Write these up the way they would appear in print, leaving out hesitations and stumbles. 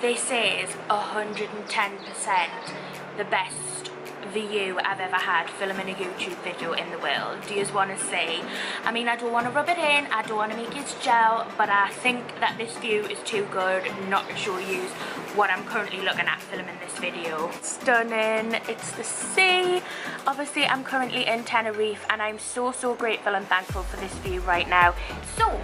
This is 110% the best view I've ever had filming a YouTube video in the world. Do you just want to see? I mean, I don't want to rub it in, I don't want to make it gel, but I think that this view is too good not to show you what I'm currently looking at filming this video. Stunning. It's the sea. Obviously, I'm currently in Tenerife and I'm so grateful and thankful for this view right now. So,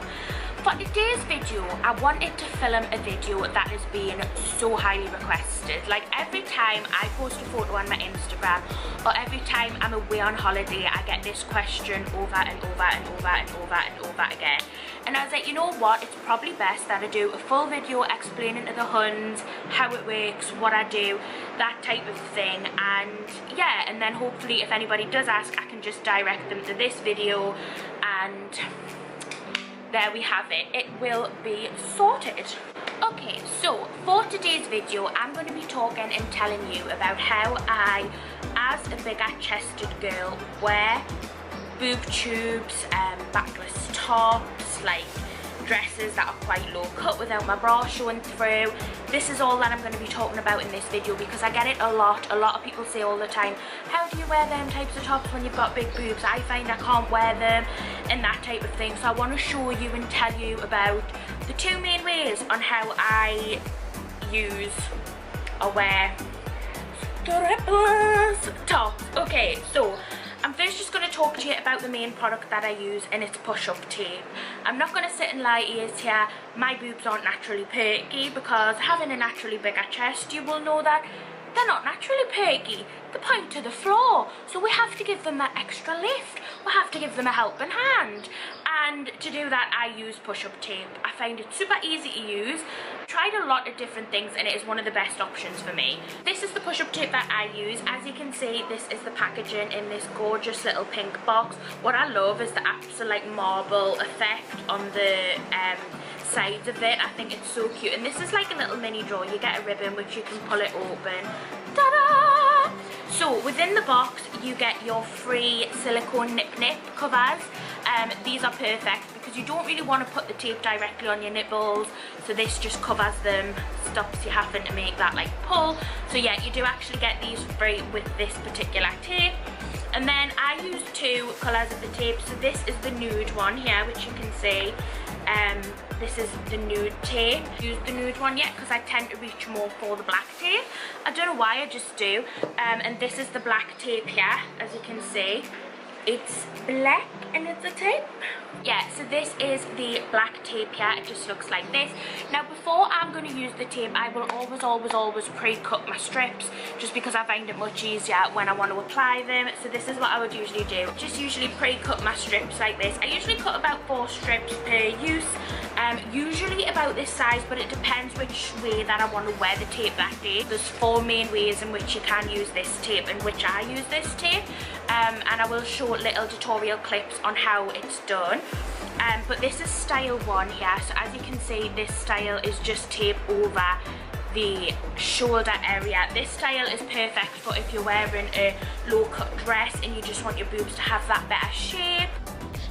for today's video, I wanted to film a video that has been so highly requested. Like, every time I post a photo on my Instagram or every time I'm away on holiday, I get this question over and over and over and over and over again. And I was like, you know what, it's probably best that I do a full video explaining to the Huns how it works, what I do, that type of thing. And yeah, and then hopefully if anybody does ask, I can just direct them to this video, and there we have it. It will be sorted. Okay, so for today's video, I'm going to be talking and telling you about how I, as a bigger chested girl, wear boob tubes, backless tops, like dresses that are quite low cut without my bra showing through. This is all that I'm going to be talking about in this video because I get it a lot. A lot of people say all the time, how do you wear them types of tops when you've got big boobs? I find I can't wear them and that type of thing. So I want to show you and tell you about the two main ways on how I use or wear strapless tops. Okay, so I'm first just going to talk to you about the main product that I use, and it's push-up tape. I'm not going to sit and lie to you here. My boobs aren't naturally perky, because having a naturally bigger chest, you will know that they're not naturally perky. They point to the floor, so we have to give them that extra lift. We have to give them a helping hand. And to do that, I use push-up tape. I find it super easy to use. I've tried a lot of different things and it is one of the best options for me. This is the push-up tape that I use. As you can see, this is the packaging in this gorgeous little pink box. What I love is the absolute marble effect on the sides of it. I think it's so cute. And this is like a little mini drawer. You get a ribbon which you can pull it open. Ta-da! So within the box you get your free silicone nip covers. These are perfect because you don't really want to put the tape directly on your nipples, so this just covers them, stops you having to make that like pull. So yeah, you do actually get these free with this particular tape. And then I use two colours of the tape. So this is the nude one here, which you can see. This is the nude tape. Use the nude one yet because I tend to reach more for the black tape. I don't know why, I just do. And this is the black tape here, as you can see. It's black and it's a tape. Yeah, so this is the black tape here. It just looks like this. Now before I'm going to use the tape, I will always pre-cut my strips, just because I find it much easier when I want to apply them. So this is what I would usually do. Just usually pre-cut my strips like this. I usually cut about 4 strips per use. Usually about this size, but it depends which way that I want to wear the tape that day. There's 4 main ways in which you can use this tape and which I use this tape. And I will show little tutorial clips on how it's done. But this is style 1 here. So as you can see, this style is just tape over the shoulder area. This style is perfect for if you're wearing a low cut dress and you just want your boobs to have that better shape.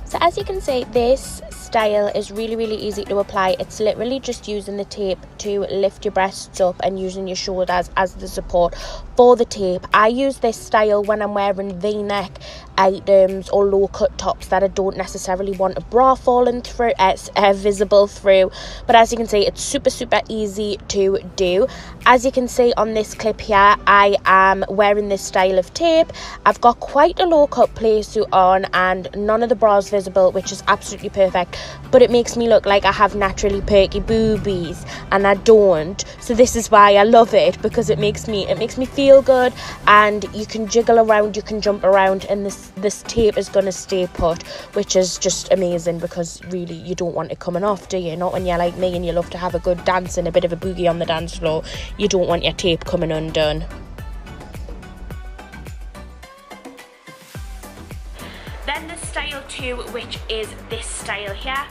So as you can see, this style is really easy to apply. It's literally just using the tape to lift your breasts up and using your shoulders as the support for the tape. I use this style when I'm wearing v-neck items or low cut tops that I don't necessarily want a bra falling through, visible through. But as you can see, it's super easy to do. As you can see on this clip here, I am wearing this style of tape. I've got quite a low cut play suit on and none of the bras visible, which is absolutely perfect, but it makes me look like I have naturally perky boobies and I don't. So this is why I love it, because it makes me feel good, and you can jiggle around, you can jump around, and this tape is going to stay put, which is just amazing, because really you don't want it coming off, do you? Not when you're like me and you love to have a good dance and a bit of a boogie on the dance floor. You don't want your tape coming undone. Then the style 2, which is this style here.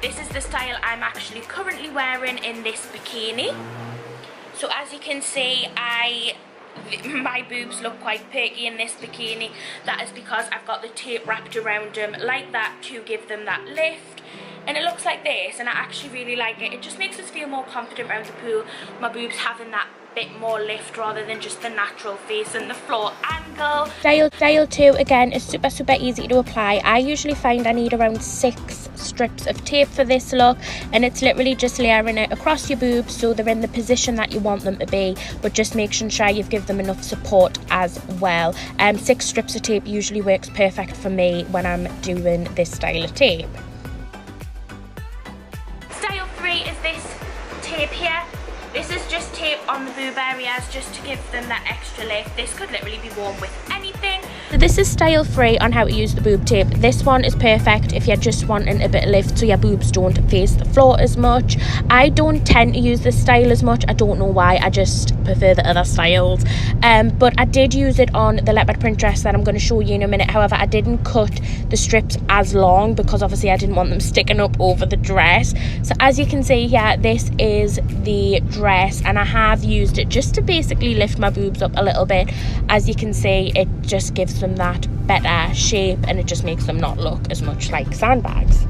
This is the style I'm actually currently wearing in this bikini. So as you can see, my boobs look quite perky in this bikini. That is because I've got the tape wrapped around them like that to give them that lift. and it looks like this, and I actually really like it. It just makes us feel more confident around the pool. My boobs having that bit more lift rather than just the natural face and the floor angle. Style 2 again is super easy to apply. I usually find I need around 6 strips of tape for this look, and it's literally just layering it across your boobs so they're in the position that you want them to be, but just making sure you've given them enough support as well. 6 strips of tape usually works perfect for me when I'm doing this style of tape. Style 3 is this tape here. This is just tape on the boob areas just to give them that extra lift. This could literally be worn with anything. So this is style 3 on how to use the boob tape. This one is perfect if you're just wanting a bit of lift so your boobs don't face the floor as much. I don't tend to use this style as much. I don't know why. I just prefer the other styles. But I did use it on the leopard print dress that I'm going to show you in a minute. However, I didn't cut the strips as long because obviously I didn't want them sticking up over the dress. So as you can see here, this is the dress, and I have used it just to basically lift my boobs up a little bit. As you can see, it just gives them that better shape, and it just makes them not look as much like sandbags.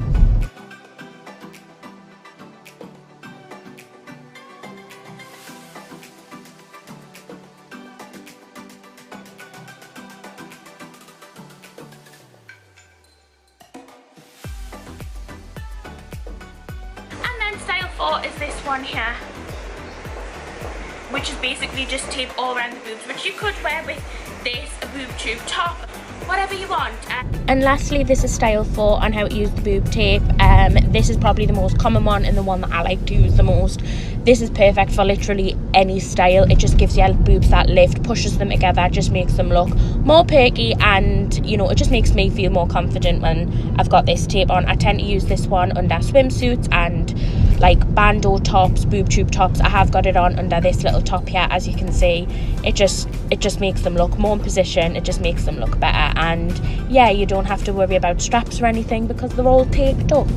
And then style 4 is this one here, which is basically just tape all around the boobs, which you could wear with this, a boob tube top, whatever you want. And lastly, this is style 4 on how to use the boob tape. This is probably the most common one and the one that I like to use the most. This is perfect for literally any style. It just gives your boobs that lift, pushes them together, just makes them look more perky, and you know, it just makes me feel more confident when I've got this tape on. I tend to use this one under swimsuits and like bandeau tops, boob tube tops. I have got it on under this little top here. As you can see, it just makes them look more in position. It just makes them look better, and yeah, you don't have to worry about straps or anything because they're all taped up.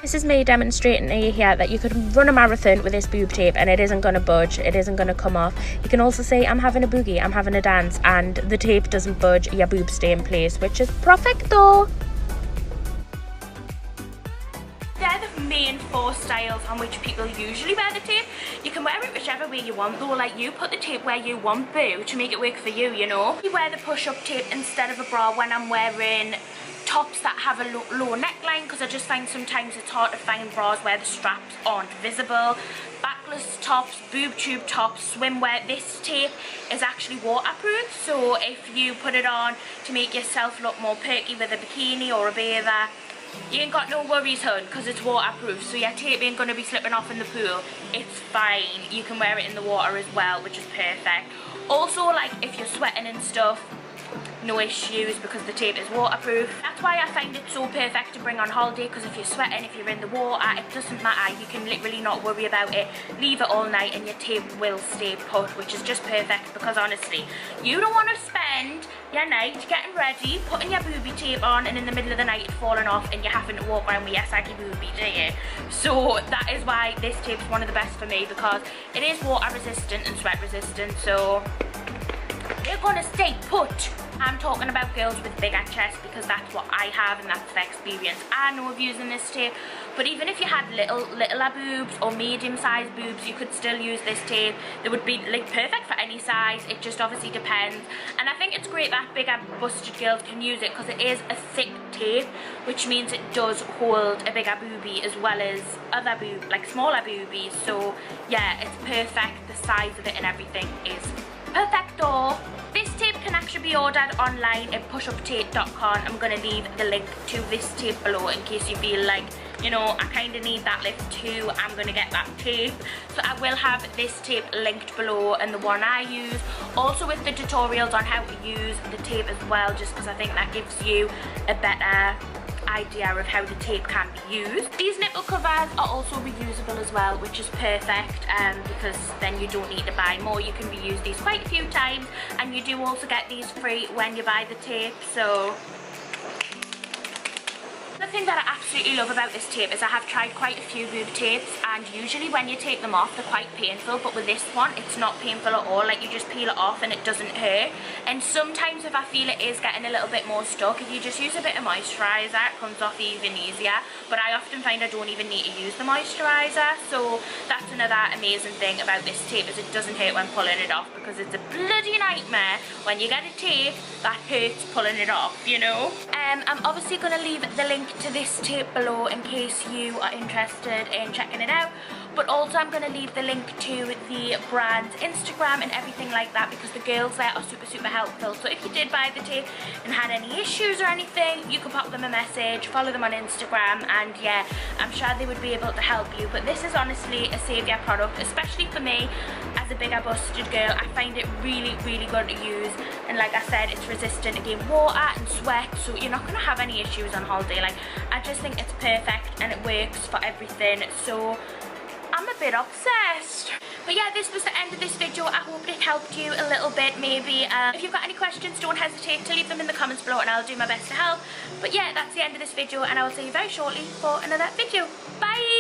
This is me demonstrating to you here that you could run a marathon with this boob tape and it isn't going to budge, it isn't going to come off. You can also say I'm having a boogie, I'm having a dance, and the tape doesn't budge, your boobs stay in place, which is perfecto. They're the main 4 styles on which people usually wear the tape. You can wear it whichever way you want though, like you put the tape where you want boo to make it work for you, you know. You wear the push-up tape instead of a bra when I'm wearing tops that have a low neckline, because I just find sometimes it's hard to find bras where the straps aren't visible. Backless tops, boob tube tops, swimwear. This tape is actually waterproof, so if you put it on to make yourself look more perky with a bikini or a bather, you ain't got no worries, hun, because it's waterproof, so your tape ain't going to be slipping off in the pool. It's fine. You can wear it in the water as well, which is perfect. Also, like if you're sweating and stuff, no issues because the tape is waterproof. That's why I find it so perfect to bring on holiday, because if you're sweating, if you're in the water, it doesn't matter. You can literally not worry about it. Leave it all night and your tape will stay put, which is just perfect, because honestly, you don't want to spend your night getting ready, putting your boobie tape on, and in the middle of the night it's falling off and you're having to walk around with your saggy boobie, do you? So that is why this tape's one of the best for me, because it is water resistant and sweat resistant, so they're gonna stay put. I'm talking about girls with bigger chests because that's what I have and that's the experience I know of using this tape. But even if you had littler boobs or medium-sized boobs, you could still use this tape. They would be like perfect for any size. It just obviously depends. And I think it's great that bigger busted girls can use it because it is a thick tape, which means it does hold a bigger boobie as well as other smaller boobies. So yeah, it's perfect. The size of it and everything is perfecto. This tape can actually be ordered online at pushuptape.com. I'm going to leave the link to this tape below in case you feel like, you know, I kind of need that lift too. I'm going to get that tape. So I will have this tape linked below and the one I use. Also with the tutorials on how to use the tape as well, just because I think that gives you a better idea of how the tape can be used. These nipple covers are also reusable as well, which is perfect because then you don't need to buy more. You can reuse these quite a few times, and you do also get these free when you buy the tape. So the thing that I absolutely love about this tape is I have tried quite a few boob tapes, and usually when you take them off they're quite painful, but with this one it's not painful at all. Like, you just peel it off and it doesn't hurt. And sometimes if I feel it is getting a little bit more stuck, if you just use a bit of moisturiser, it comes off even easier. But I often find I don't even need to use the moisturiser, so that's another amazing thing about this tape, is it doesn't hurt when pulling it off, because it's a bloody nightmare when you get a tape that hurts pulling it off, you know. I'm obviously going to leave the link to this tape below in case you are interested in checking it out, but also I'm going to leave the link to the brand's Instagram and everything like that, because the girls there are super helpful. So if you did buy the tape and had any issues or anything, you can pop them a message, follow them on Instagram, and yeah, I'm sure they would be able to help you. But this is honestly a saviour product, especially for me as a bigger busted girl. I find it really good to use, and like I said, it's resistant against water and sweat, so you're not going to have any issues on holiday. Like, I just think it's perfect and it works for everything, so I'm a bit obsessed. But yeah, this was the end of this video. I hope it helped you a little bit, maybe. If you've got any questions, don't hesitate to leave them in the comments below and I'll do my best to help. But yeah, that's the end of this video, and I will see you very shortly for another video. Bye!